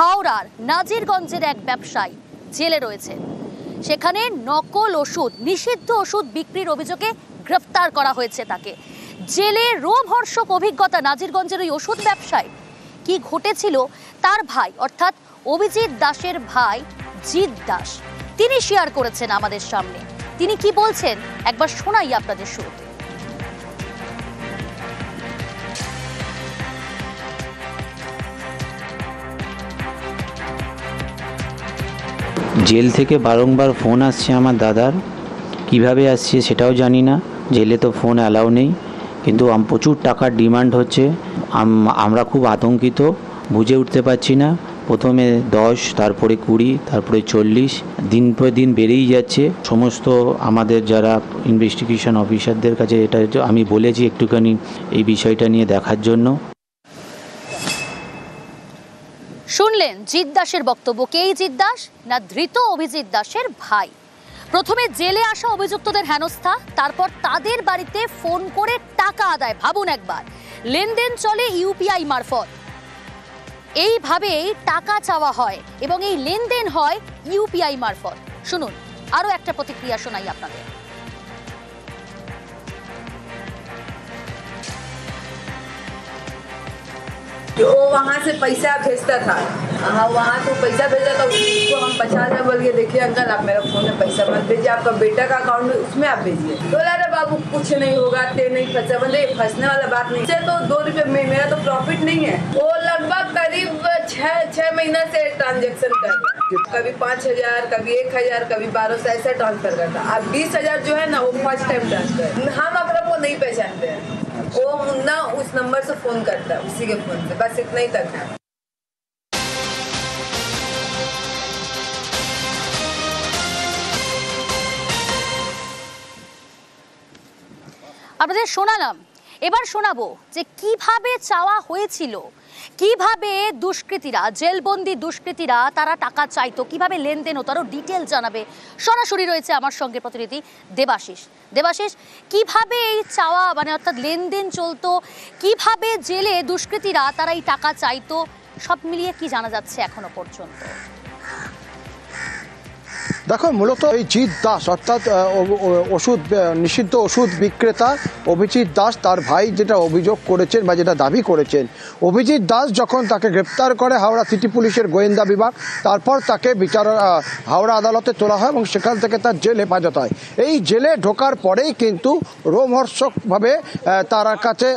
হাওড়ার নাজিরগঞ্জের এক ব্যবসায়ী জেলে রয়েছে। সেখানে নকল ওষুধ, নিষিদ্ধ ওষুধ বিক্রির অভিযোগে গ্রেফতার করা হয়েছে তাকে। জেলে রোমহর্ষক অভিজ্ঞতা নাজিরগঞ্জের ওই ওষুধ ব্যবসায়ী। কি ঘটেছিল তার ভাই অর্থাৎ অভিজিৎ দাসের ভাই জিৎ দাস তিনি শেয়ার করেছেন আমাদের সামনে। তিনি কি বলছেন একবার শোনাই আপনাদের শুরুতে। জেল থেকে বারংবার ফোন আসছে আমার দাদার, কিভাবে আসছে সেটাও জানি না। জেলে তো ফোন অ্যালাউ নেই, কিন্তু প্রচুর টাকার ডিমান্ড হচ্ছে। আমরা খুব আতঙ্কিত, বুঝে উঠতে পারছি না। প্রথমে 10, তারপরে 20, তারপরে 40, দিন পর দিন বেড়েই যাচ্ছে। সমস্ত আমাদের যারা ইনভেস্টিগেশন অফিসারদের কাছে এটা আমি বলেছি একটুখানি এই বিষয়টা নিয়ে দেখার জন্য। শুনলেন জিৎ দাসের বক্তব্য। কে এই জিৎ দাস? না, ধৃত অভিজিৎ দাসের ভাই। প্রথমে জেলে আসা অভিযুক্তদের হেনস্থা, তারপর তাদের বাড়িতে ফোন করে টাকা আদায়। ভাবুন একবার, লেনদেন চলে ইউপিআই মারফত। এইভাবেই টাকা চাওয়া হয় এবং এই লেনদেন হয় ইউপিআই মারফত। শুনুন আরো একটা প্রতিক্রিয়া শোনাই আপনাদের। वो वहाँ से पैसा भेजता था, हाँ वहाँ से पैसा भेजा था उसको हम 50,000 बोल के देखिए अंकल आप मेरा फोन में पैसा मत भेजिए, आपका बेटा का अकाउंट में उसमें आप भेजिए। तो अरे बाबू कुछ नहीं होगा, ते नहीं फंसा, मतलब फंसने वाला बात नहीं है। तो 2 रुपये में मेरा तो प्रॉफिट नहीं है। वो लगभग करीब 6 महीना से ट्रांजेक्शन कर रहा है, कभी 5,000, कभी 1,000, कभी 1200 ऐसा ट्रांसफर करता। अब 20,000 जो है ना वो फर्स्ट टाइम ट्रांसफर। हम अपना वो नहीं पहचानते हैं, वो मुन्ना उस नंबर से फोन करता है, उसी के फोन से, बस इतना ही तक है। আপনাদের শোনালাম, এবার শোনাবো যে কিভাবে চাওয়া হয়েছিল, কিভাবে দুষ্কৃতীরা, জেলবন্দি দুষ্কৃতীরা তারা টাকা চাইতো, কিভাবে লেনদেন হতো, আরো ডিটেল জানাবে। সরাসরি রয়েছে আমার সঙ্গে প্রতিনিধি দেবাশিস। দেবাশিস, কিভাবে এই চাওয়া মানে অর্থাৎ লেনদেন চলতো, কিভাবে জেলে দুষ্কৃতীরা তারা এই টাকা চাইতো, সব মিলিয়ে কি জানা যাচ্ছে এখনো পর্যন্ত? দেখো, মূলত এই জিৎ দাস অর্থাৎ ওষুধ নিষিদ্ধ ওষুধ বিক্রেতা অভিজিৎ দাস, তার ভাই যেটা অভিযোগ করেছেন বা যেটা দাবি করেছেন, অভিজিৎ দাস যখন তাকে গ্রেপ্তার করে হাওড়া সিটি পুলিশের গোয়েন্দা বিভাগ, তারপর তাকে হাওড়া আদালতে তোলা হয় এবং সেখান থেকে তার জেল হেফাজত হয়। এই জেলে ঢোকার পরেই কিন্তু রোমহর্ষকভাবে তার কাছে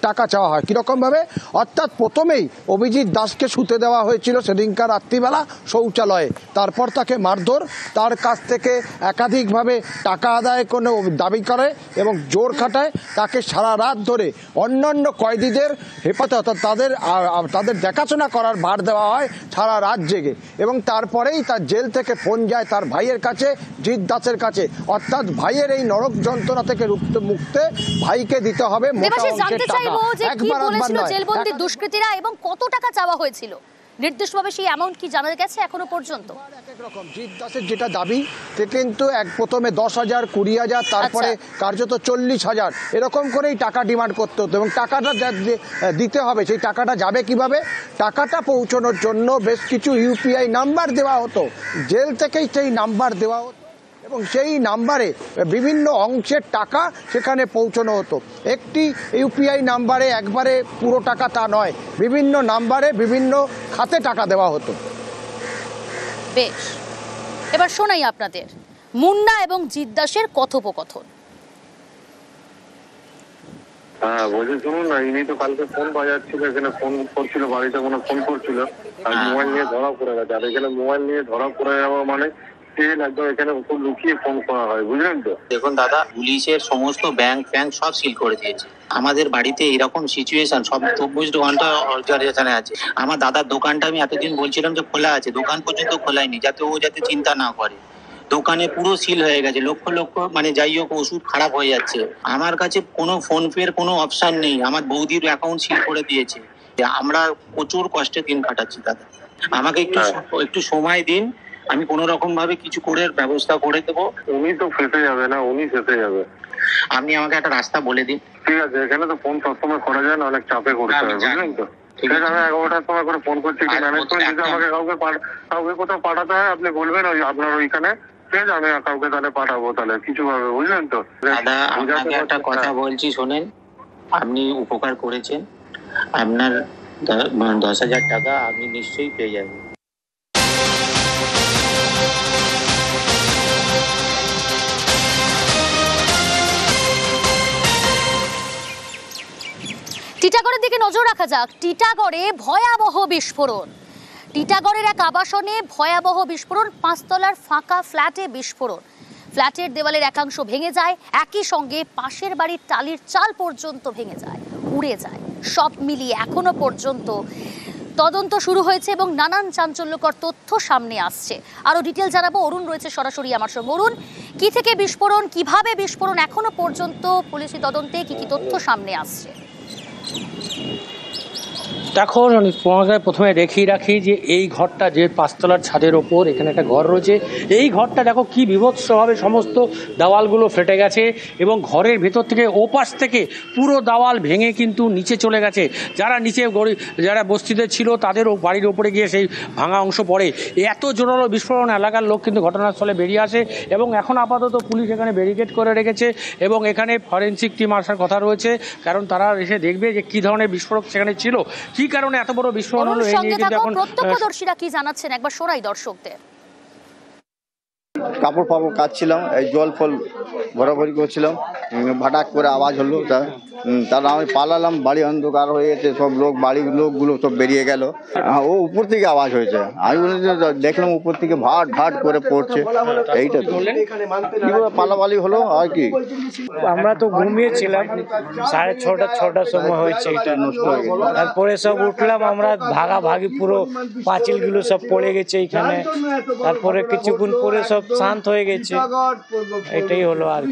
টাকা চাওয়া হয়। কীরকমভাবে? অর্থাৎ প্রথমেই অভিজিৎ দাসকে শুতে দেওয়া হয়েছিল সেদিনকার রাত্রিবেলা শৌচালয়ে, তারপর তাকে মারধর, তার কাছ থেকে একাধিকভাবে টাকা আদায় করে দাবি করে এবং জোর খাটায়। তাকে সারা রাত ধরে অন্যান্য কয়েদিদের হেফাজতে অর্থাৎ তাদের দেখাশোনা করার ভার দেওয়া হয় সারা রাত জেগে। এবং তারপরেই তার জেল থেকে ফোন যায় তার ভাইয়ের কাছে, জিৎ দাসের কাছে। অর্থাৎ ভাইয়ের এই নরক যন্ত্রণা থেকে মুক্তে ভাইকে দিতে হবে মোটা অঙ্কের টাকা। একবার নয়, জেলবন্দি দুষ্কৃতীরা এবং কত টাকা চাওয়া হয়েছিল নির্দিষ্টভাবে সেই অ্যামাউন্ট কি জানা গেছে এখনো পর্যন্ত? একরকম জিৎ দাসের যেটা দাবি কিন্তু প্রথমে 10,000, 20,000, তারপরে কার্যত 40,000 এরকম করেই টাকা ডিমান্ড করতে হতো। এবং টাকাটা দিতে হবে, সেই টাকাটা যাবে কিভাবে? টাকাটা পৌঁছানোর জন্য বেশ কিছু ইউপিআই নাম্বার দেওয়া হতো, জেল থেকেই সেই নাম্বার দেওয়া হতো এবং সেই নাম্বারে বিভিন্ন অংশের টাকা সেখানে পৌঁছানো হতো। একটি ইউপিআই নাম্বারে একবারে পুরো টাকা তা নয়, বিভিন্ন নাম্বারে বিভিন্ন খাতে টাকা দেওয়া হতো। বেশ, এবার শোনাই আপনাদের মুন্না এবং জিৎ দাসের কথোপকথন। হ্যাঁ বলছি, শুনুন না, ইনি তো কালকে ফোন বাজাচ্ছিল, এখানে ফোন করছিল, বাড়িতে কোনো ফোন করছিল, আর মোবাইল নিয়ে ধরা পড়ে গেছে। আর এখানে মোবাইল নিয়ে ধরা পড়ে যাওয়া মানে একদম এখানে লুকিয়ে ফোন করা হয়, বুঝলেন তো? দেখুন দাদা, পুলিশের সমস্ত ব্যাংক সব সিল করে দিয়েছে। আমাদের বাড়িতে এরকম সিচুয়েশন সব 24 ঘন্টা অবজারভেশনে আছে। আমার দাদার দোকানটা আমি এতদিন বলছিলাম যে খোলা আছে, দোকান পর্যন্ত খোলায়নি, যাতে ও চিন্তা না করে। দোকানে পুরো সিল হয়ে গেছে, লক্ষ লক্ষ মানে যাই হোক ওষুধ খারাপ হয়ে যাচ্ছে। আমার কাছে কোনো ফোন পের কোনো অপশন নেই, আমার বৌদির অ্যাকাউন্ট সিল করে দিয়েছে। আমরা প্রচুর কষ্টে দিন কাটাচ্ছি দাদা, আমাকে একটু সময় দিন, আমি কোন রকম ভাবে কিছু করে ব্যবস্থা করে দেবো। উনি তো ফেসে যাবে না, উনি ফেসে যাবে। আপনি আমাকে একটা রাস্তা বলে দিন। ঠিক আছে, এখানে তো ফোন সবসময় করা যায় না, অনেক চাপে করতে হবে, বুঝলেন তো? ঠিক আছে, আমি 11টার সময় করে ফোন করছি, কি আর ম্যানেজ করে যদি আমাকে কাউকে কোথাও পাঠাতে হয় আপনি বলবেন, ওই আপনার ওইখানে ঠিক আছে, আমি কাউকে তাহলে পাঠাবো, তাহলে কিছু হবে, বুঝলেন তো? দাদা আপনাকে একটা কথা বলছি শোনেন, আপনি উপকার করেছেন, আপনার 10,000 টাকা আপনি নিশ্চয়ই পেয়ে যাবেন। টিটাগড়ের দিকে নজর রাখা যাক। টিটাগড়ে ভয়াবহ বিস্ফোরণ। টিটাগড়ের এক আবাসনে ভয়াবহ বিস্ফোরণ, 5 তলার ফাঁকা ফ্ল্যাটে বিস্ফোরণ। ফ্ল্যাটের দেওয়ালের একাংশ ভেঙে যায়, একই সঙ্গে পাশের বাড়ির টালির চাল পর্যন্ত ভেঙে যায়, উড়ে যায়। সব মিলিয়ে এখনো পর্যন্ত তদন্ত শুরু হয়েছে এবং নানান চাঞ্চল্যকর তথ্য সামনে আসছে। আরো ডিটেল জানাবো, অরুণ রয়েছে সরাসরি আমার সঙ্গে। অরুণ, কি থেকে বিস্ফোরণ, কিভাবে বিস্ফোরণ, এখনো পর্যন্ত পুলিশি তদন্তে কি কি তথ্য সামনে আসছে? দেখো, তোমাকে প্রথমে দেখিয়ে রাখি যে এই ঘরটা যে 5 তলার ছাদের ওপর, এখানে একটা ঘর রয়েছে। এই ঘরটা দেখো কি বিভৎসভাবে সমস্ত দেওয়ালগুলো ফেটে গেছে এবং ঘরের ভেতর থেকে ওপাশ থেকে পুরো দেওয়াল ভেঙে কিন্তু নিচে চলে গেছে। যারা নিচে যারা বস্তিতে ছিল তাদেরও বাড়ির ওপরে গিয়ে সেই ভাঙা অংশ পড়ে। এত জোরালো বিস্ফোরণ, এলাকার লোক কিন্তু ঘটনাস্থলে বেরিয়ে আসে এবং এখন আপাতত পুলিশ এখানে ব্যারিকেড করে রেখেছে এবং এখানে ফরেনসিক টিম আসার কথা রয়েছে, কারণ তারা এসে দেখবে যে কী ধরনের বিস্ফোরক সেখানে ছিল, কি কারণে এত বড় বিস্ফোরণ হলো। এই নিয়ে কিন্তু এখন প্রত্যক্ষদর্শীরা কি জানাচ্ছেন একবার শোনাই দর্শকদের। কাপড় ফাপড় কাচ্ছিলাম, এই জল ফল ভরাভরি করছিলাম, ভাটাক করে আওয়াজ হলো, তারপর আমি পালালাম, বাড়ি অন্ধকার হয়ে গেছে, সব বাড়ির লোকগুলো সব বেরিয়ে গেল। ও উপর থেকে আওয়াজ হয়েছে, আমি দেখলাম উপর থেকে ভাট ভাট করে পড়ছে। এইটা তো পালাপালি হলো আর কি। আমরা তো ঘুমিয়েছিলাম, 6:30-6টার সময় হয়েছে, এটা নষ্ট হয়ে গেছে। তারপরে সব উঠলাম আমরা, ভাগাভাগি পুরো পাঁচিলগুলো সব পড়ে গেছে এইখানে। তারপরে কিছুক্ষণ পরে সব শান্ত হয়ে গেছে, এটাই হলো আর।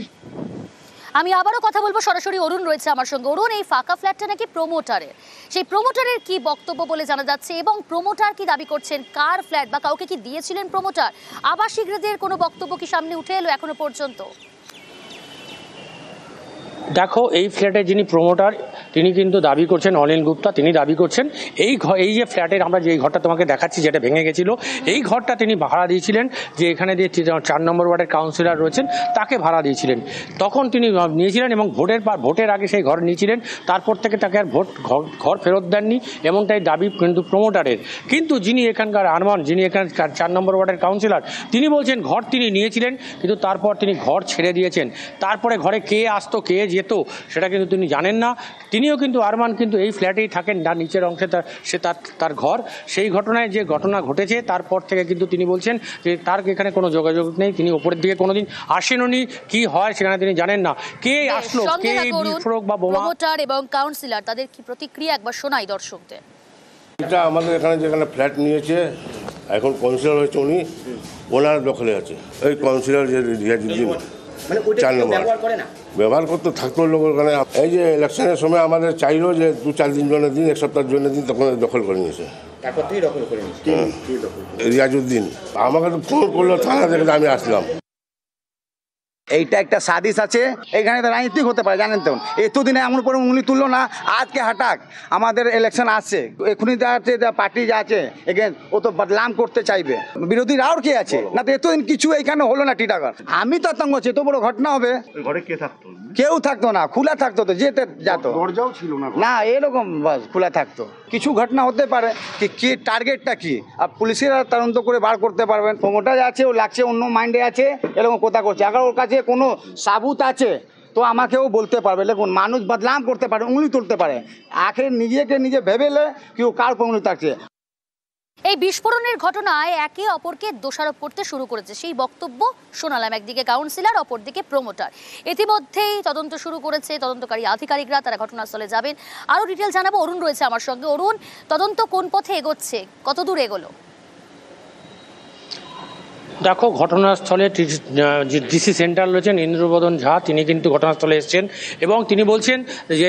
আমি আবারও কথা বলবো, সরাসরি অরুণ রয়েছে আমার সঙ্গে। অরুণ, এই ফাঁকা ফ্ল্যাটটা নাকি প্রমোটারের, সেই প্রমোটারের কি বক্তব্য বলে জানা যাচ্ছে এবং প্রমোটার কি দাবি করছেন, কার ফ্ল্যাট বা কাউকে কি দিয়েছিলেন প্রমোটার? আবাসিকদের কোনো বক্তব্য কি সামনে উঠে এলো এখনো পর্যন্ত? দেখো, এই ফ্ল্যাটের যিনি প্রমোটার তিনি কিন্তু দাবি করছেন, অনিল গুপ্তা, তিনি দাবি করছেন এই যে ফ্ল্যাটের আমরা যে ঘরটা তোমাকে দেখাচ্ছি যেটা ভেঙে গেছিলো, এই ঘরটা তিনি ভাড়া দিয়েছিলেন, যে এখানে যে 4 নম্বর ওয়ার্ডের কাউন্সিলর রয়েছেন তাকে ভাড়া দিয়েছিলেন। তখন তিনি নিয়েছিলেন এবং ভোটের আগে সেই ঘর নিয়েছিলেন, তারপর থেকে তাকে আর ঘর ফেরত দেননি, এমনটাই দাবি কিন্তু প্রমোটারের। কিন্তু যিনি এখানকার আরমান, যিনি এখানকার 4 নম্বর ওয়ার্ডের কাউন্সিলর, তিনি বলছেন ঘর তিনি নিয়েছিলেন কিন্তু তারপর তিনি ঘর ছেড়ে দিয়েছেন। তারপরে ঘরে কে আসতো কে যেত সেটা কিন্তু তিনি জানেন না। তিনিও কিন্তু আরমান কিন্তু এই ফ্ল্যাটেই থাকেন, না নিচের অংশে তার ঘর। সেই ঘটনায় যে ঘটনা ঘটেছে তারপর থেকে কিন্তু তিনি বলছেন যে তার এখানে কোনো যোগাযোগ নেই, তিনি উপরের দিকে কোনোদিন আসেননি, কি হয় সেখানে তিনি জানেন না, কে আসলো, কে বিস্ফোরক বা বোমা। প্রমোটার এবং কাউন্সিলর তাদের কি প্রতিক্রিয়া একবার শোনাই দর্শকদের। এটা আমাদের এখানে যেখানে ফ্ল্যাট নিয়েছে, এখন কাউন্সিলর হয়েছে উনি, ওনার দখলে আছে। এই কাউন্সিলর যে রিয়াজুদ্দিন 4 নম্বর ব্যবহার করতে থাকতো লোক ওখানে। এই যে ইলেকশনের সময় আমাদের চাইলো যে 2-4 দিন জন্য দিন, 1 সপ্তাহের জন্য দিন, তখন দখল করে নিয়েছে। রিয়াজুদ্দিন আমাকে তো ফোন করলো থানা থেকে, আমি আসলাম। এইটা একটা সাদিশ আছে, এখানে তো রাজনীতি হতে পারে, জানেন তো। এতদিনে এমন করে উঙ্গলি তুললো না, আজকে হঠাৎ আমাদের ইলেকশন আসছে, এখনই যা আছে পার্টি যা আছে এখানে ও তো বদলাম করতে চাইবে, বিরোধীরা আর কে আছে না, তো এতদিন কিছু এখানে হলো না টিটাগড়। আমি তো আতঙ্ক হচ্ছে, এত বড় ঘটনা হবে। ঘরে কে থাকতো? কেউ থাকতো না, খোলা থাকতো, তো যেতে যেত, দরজাও ছিল না না এরকম বাস খোলা থাকতো। কিছু ঘটনা হতে পারে, কি টার্গেটটা কি আর পুলিশেরা তদন্ত করে বার করতে পারবেন। প্রমোটার আছে, ও লাগছে অন্য মাইন্ডে আছে, এরকম কথা করছে। আগে ওর কাছে কোনো সাবুত আছে তো আমাকেও বলতে পারবে। দেখুন, মানুষ বদনাম করতে পারে, উঙ্গলি তুলতে পারে, আখের নিজেকে নিজে ভেবেলে কেউ কার উঙ্গলি থাকছে। এই বিস্ফোরণের ঘটনায় একে অপরকে দোষারোপ করতে শুরু করেছে, সেই বক্তব্য শোনালাম। একদিকে কাউন্সিলর, অপরদিকে প্রমোটার। ইতিমধ্যেই তদন্ত শুরু করেছে তদন্তকারী আধিকারিকরা, তারা ঘটনাস্থলে যাবেন। আরো ডিটেল জানাবো, অরুণ রয়েছে আমার সঙ্গে। অরুণ, তদন্ত কোন পথে এগোচ্ছে, কত দূর এগোলো? দেখো ঘটনাস্থলে ডিসি সেন্ট্রাল রয়েছেন ইন্দ্রবদন ঝা, তিনি কিন্তু ঘটনাস্থলে এসেছেন এবং তিনি বলছেন যে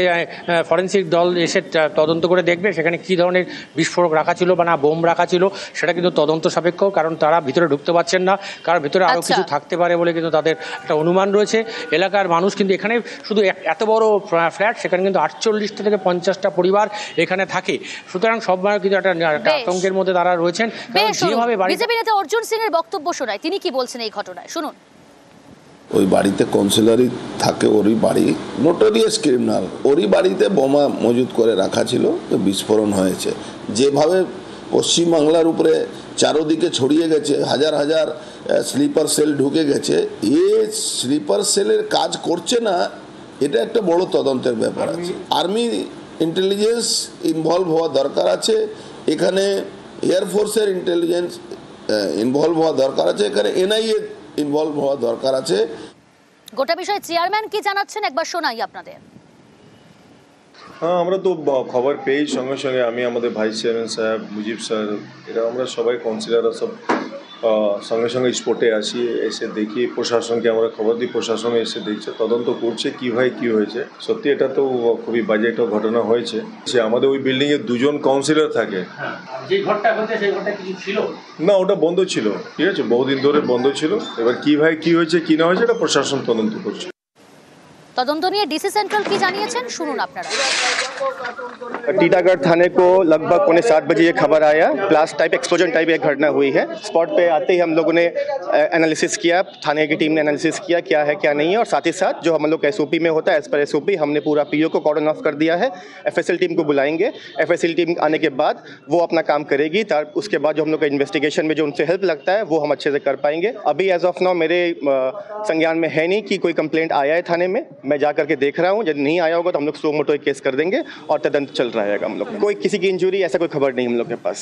ফরেন্সিক দল এসে তদন্ত করে দেখবে সেখানে কী ধরনের বিস্ফোরক রাখা ছিল বা না বোম রাখা ছিল, সেটা কিন্তু তদন্ত সাপেক্ষ, কারণ তারা ভিতরে ঢুকতে পারছেন না, কারণ ভিতরে আরও কিছু থাকতে পারে বলে কিন্তু তাদের একটা অনুমান রয়েছে। এলাকার মানুষ কিন্তু এখানে শুধু এত বড় ফ্ল্যাট, সেখানে কিন্তু 48টা থেকে 50টা পরিবার এখানে থাকে, সুতরাং সব কিন্তু একটা আতঙ্কের মধ্যে তারা রয়েছেন। যেভাবে বিজেপি নেতা অর্জুন সিং এর বক্তব্য শোনায়, তিনি কি বলছেন এই ঘটনায় শুনুন। ওই বাড়িতে কাউন্সিলরই থাকে, ওরই বাড়ি, নোটোরিয়াস ক্রিমিনাল, ওরই বাড়িতে বোমা মজুত করে রাখা ছিল, বিস্ফোরণ হয়েছে। যেভাবে পশ্চিমবাংলার উপরে চারোদিকে ছড়িয়ে গেছে, হাজার হাজার স্লিপার সেল ঢুকে গেছে, স্লিপার সেলের কাজ করছে না, এটা একটা বড় তদন্তের ব্যাপার আছে। আর্মি ইন্টেলিজেন্স ইনভলভ হওয়া দরকার আছে, এখানে এয়ারফোর্সের ইন্টেলিজেন্স ইনভলভ হওয়া দরকার আছে, এখানে এনআইএ ইনভলভ হওয়া দরকার আছে। গোটা বিষয়ে চেয়ারম্যান কি জানাচ্ছেন একবার শোনাই আপনাদের। হ্যাঁ, আমরা তো খবর পেয়েই সঙ্গে সঙ্গে আমি, আমাদের ভাইস চেয়ারম্যান সাহেব, মুজিব স্যার, এরা আমরা সবাই কাউন্সিলররা সব সঙ্গে সঙ্গে স্পটে আসি, এসে দেখি, প্রশাসনকে আমরা খবর দিই, প্রশাসন এসে দেখছে, তদন্ত করছে কীভাবে কী হয়েছে। সত্যি এটা তো খুবই বাজে একটা ঘটনা হয়েছে। সে আমাদের ওই বিল্ডিংয়ে 2জন কাউন্সিলর থাকে। না, ওটা বন্ধ ছিল, ঠিক আছে, বহুদিন ধরে বন্ধ ছিল। এবার কীভাবে কী হয়েছে কী না হয়েছে এটা প্রশাসন তদন্ত করছে। তদন্ত নিয়ে ডিসি সেন্ট্রাল কি জানিয়েছেন শুনুন আপনারা। टीटागढ़ थाने को लगभग 7:15 बजे ये खबर आया, ब्लास्ट टाइप एक्सप्लोजन टाइप एक घटना हुई है। स्पॉट पे आते ही हम लोगों ने एनालिसिस किया, थाने की टीम ने एनालिसिस किया क्या है क्या नहीं है, और साथ ही साथ जो हम लोग एसओपी में होता है, एज पर एसओपी हमने पूरा पीओ को कॉर्डन ऑफ कर दिया है। एफएसएल टीम को बुलाएंगे, एफएसएल टीम आने के बाद वो अपना काम करेगी, उसके बाद जो हम लोग का इन्वेस्टिगेशन में जो उनसे हेल्प लगता है वो हम अच्छे से कर पाएंगे। अभी एज ऑफ नाउ मेरे संज्ञान में है नहीं कि कोई कंप्लेंट आया है थाने में, मैं जा करके देख रहा हूँ, यदि नहीं आया होगा तो हम लोग सो मोटो केस कर देंगे और तदंत चल रहा है हम लोग। कोई किसी की इंजरी ऐसा कोई खबर नहीं हम लोग के पास।